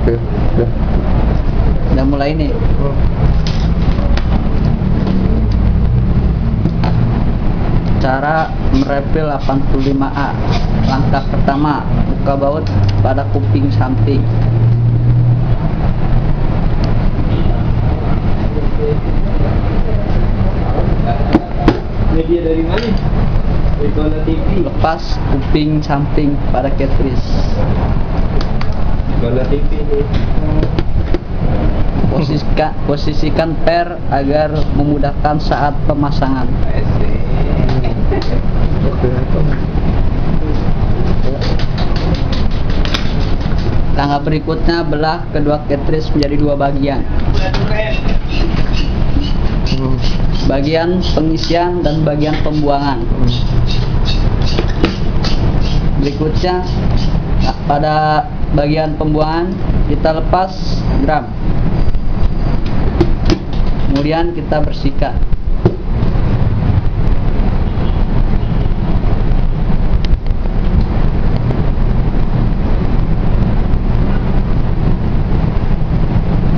Oke, udah. Udah mulai nih. Cara merepel 85A. Langkah pertama, buka baut pada kuping samping. Media dari mana? Dari Gona TV. Lepas kuping samping pada cartridge. Gona TV nih. Posisikan per agar memudahkan saat pemasangan. Oke. Langkah berikutnya, belah kedua cartridge menjadi dua bagian. Bagian pengisian dan bagian pembuangan. Berikutnya, pada bagian pembuangan kita lepas drum. Kemudian kita bersihkan.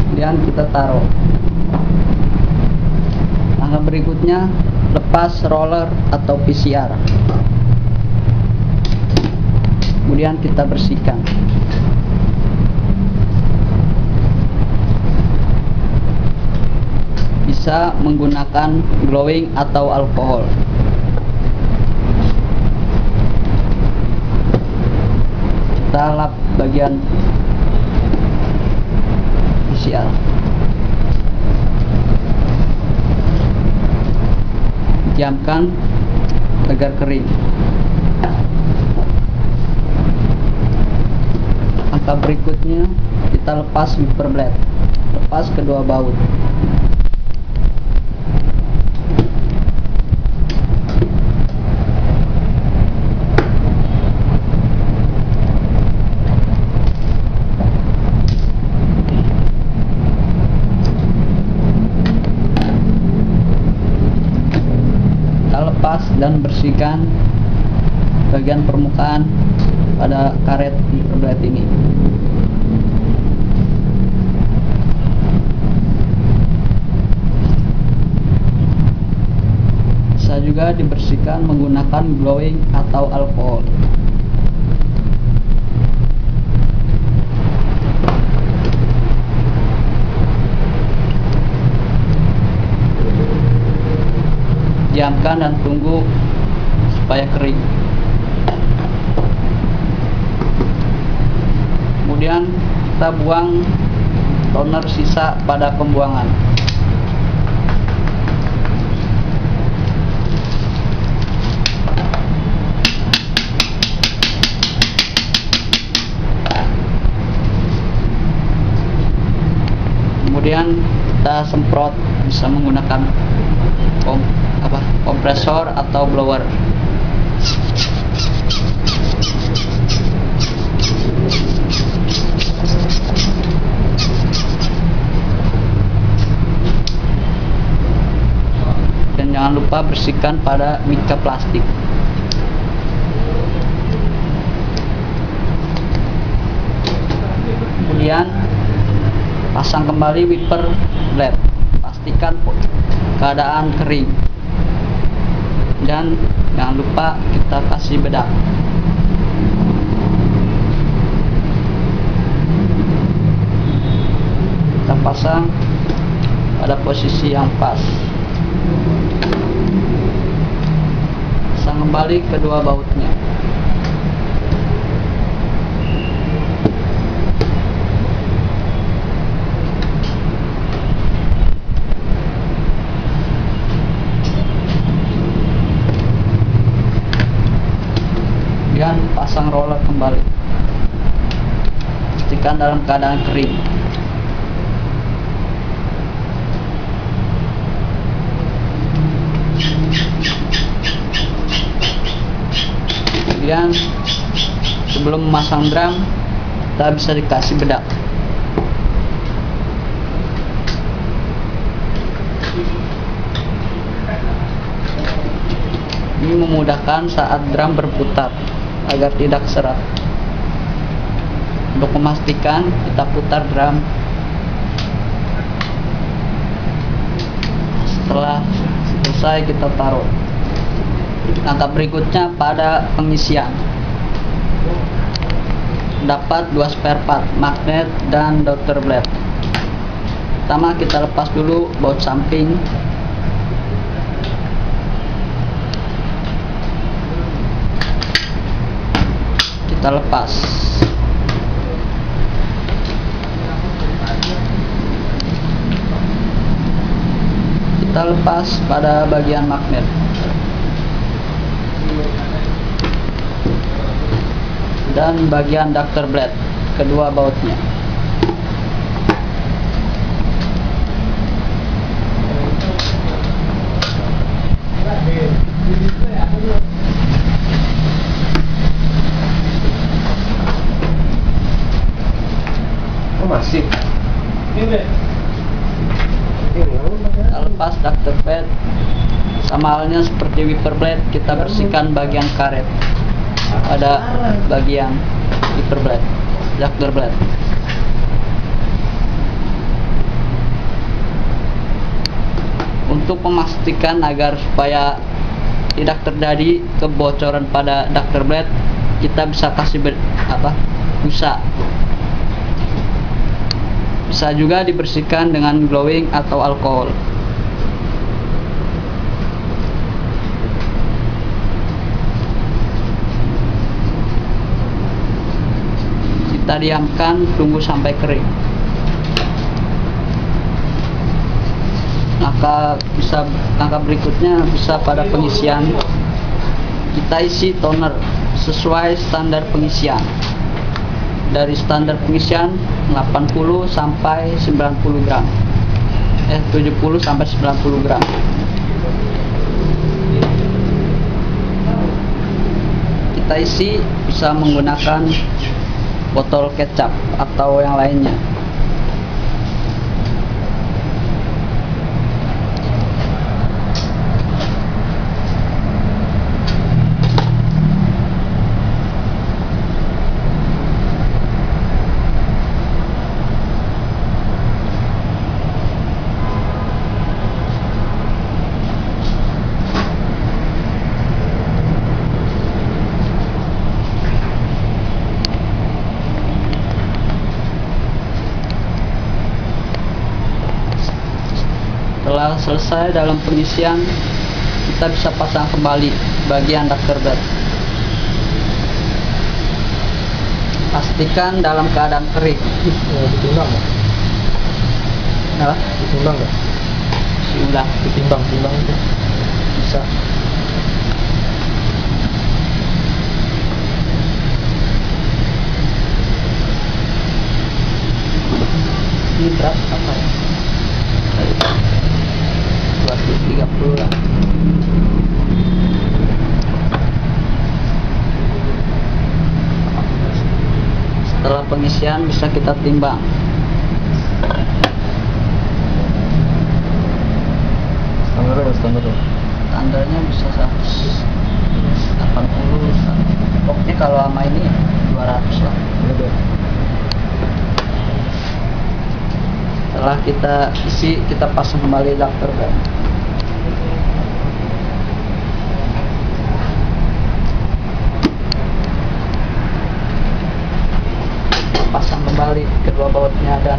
Kemudian kita taruh. Langkah berikutnya, lepas roller atau PCR. Kemudian kita bersihkan. Bisa menggunakan glowing atau alkohol. Kita lap bagian PCR. Diamkan agar kering. Langkah berikutnya, kita lepas wiper blade. Lepas kedua baut. Lepas dan bersihkan bagian permukaan pada karet wiper blade ini. Bisa juga dibersihkan menggunakan glowing atau alkohol. Diamkan dan tunggu supaya kering. Kemudian kita buang toner sisa pada pembuangan. Kemudian kita semprot, bisa menggunakan kompresor atau blower. Dan jangan lupa bersihkan pada mika plastik. Kemudian pasang kembali wiper blade. Pastikan keadaan kering. Dan jangan lupa kita kasih bedak. Kita pasang pada posisi yang pas. Pasang kembali kedua bautnya. Dan pasang roller kembali. Pastikan dalam keadaan kering. Kemudian sebelum memasang drum, kita bisa dikasih bedak. Ini memudahkan saat drum berputar agar tidak serat. Untuk memastikan, kita putar drum. Setelah selesai, kita taruh. Langkah berikutnya pada pengisian. Dapat 2 spare part, magnet dan daughter blade. Pertama, kita lepas dulu baut samping. Kita lepas. Kita lepas pada bagian magnet. Dan bagian daughter blade, kedua bautnya. Oh, masih. Kita lepas daughter blade. Sama halnya seperti wiper blade, kita bersihkan bagian karet pada bagian wiper blade, daughter blade. Untuk memastikan agar supaya tidak terjadi kebocoran pada daughter blade, kita bisa kasih busa. Bisa juga dibersihkan dengan glowing atau alkohol. Kita diamkan, tunggu sampai kering. Langkah berikutnya bisa pada pengisian. Kita isi toner sesuai standar pengisian. Dari standar pengisian 80 sampai 90 gram. 70 sampai 90 gram. Kita isi bisa menggunakan botol kecap atau yang lainnya. Setelah selesai dalam pengisian, kita bisa pasang kembali bagian daughter blade. Pastikan dalam keadaan kering. Ditimbang nggak? Apa? Ditimbang nggak? Diulang. Ditimbang itu bisa. Ini berat apa ya? 230 lah. Setelah pengisian bisa kita timbang. Standarnya bisa 180. Pokoknya kalau sama ini 200 lah. Setelah kita isi, kita pasang kembali daughter blade. Pasang kembali kedua bautnya dan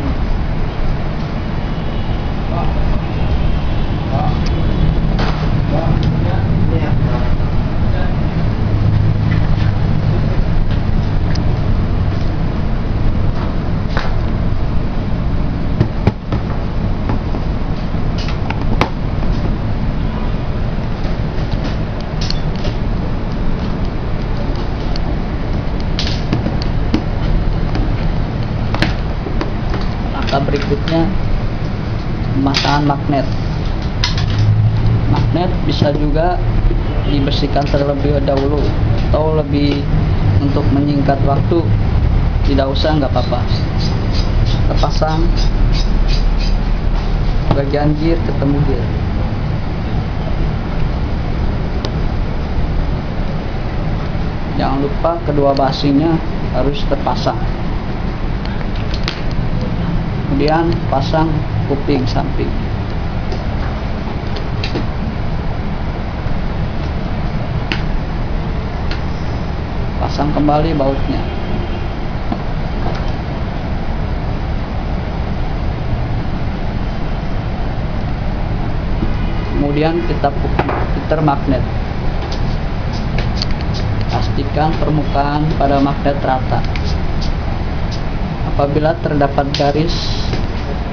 berikutnya pemasangan magnet. Magnet bisa juga dibersihkan terlebih dahulu atau lebih untuk menyingkat waktu tidak usah, nggak apa-apa. Kita pasang bagian gear ketemu gear. Jangan lupa kedua basinya harus terpasang. Kemudian pasang kuping samping. Pasang kembali bautnya. Kemudian kita putar magnet. Pastikan permukaan pada magnet rata. Apabila terdapat garis,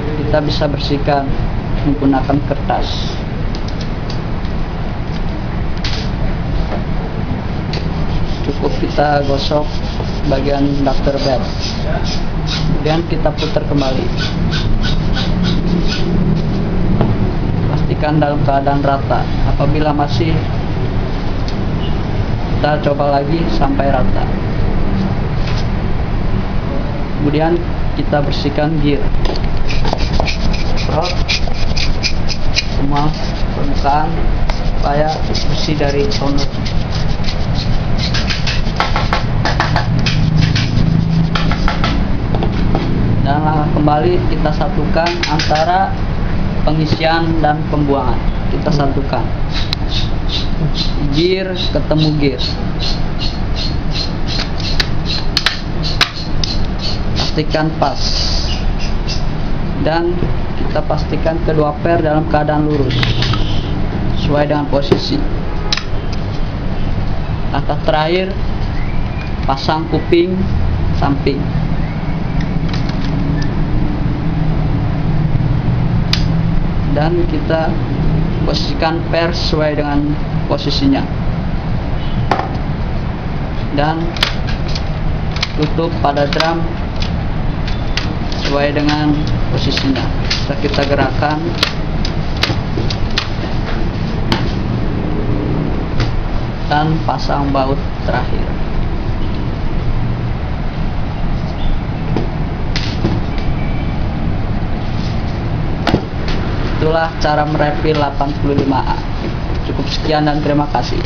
kita bisa bersihkan menggunakan kertas. Cukup kita gosok bagian ductor bed. Kemudian kita putar kembali. Pastikan dalam keadaan rata. Apabila masih, kita coba lagi sampai rata. Kemudian kita bersihkan gear. Semprot semua permukaan supaya bersih dari owner. Dan langkah kembali kita satukan antara pengisian dan pembuangan. Kita satukan. Gear ketemu gear. Pastikan pas. Dan kita pastikan kedua per dalam keadaan lurus sesuai dengan posisi. Langkah terakhir, pasang kuping samping. Dan kita posisikan per sesuai dengan posisinya. Dan tutup pada drum sesuai dengan posisinya. Kita gerakkan dan pasang baut terakhir. Itulah cara merefil 85A. Cukup sekian dan terima kasih.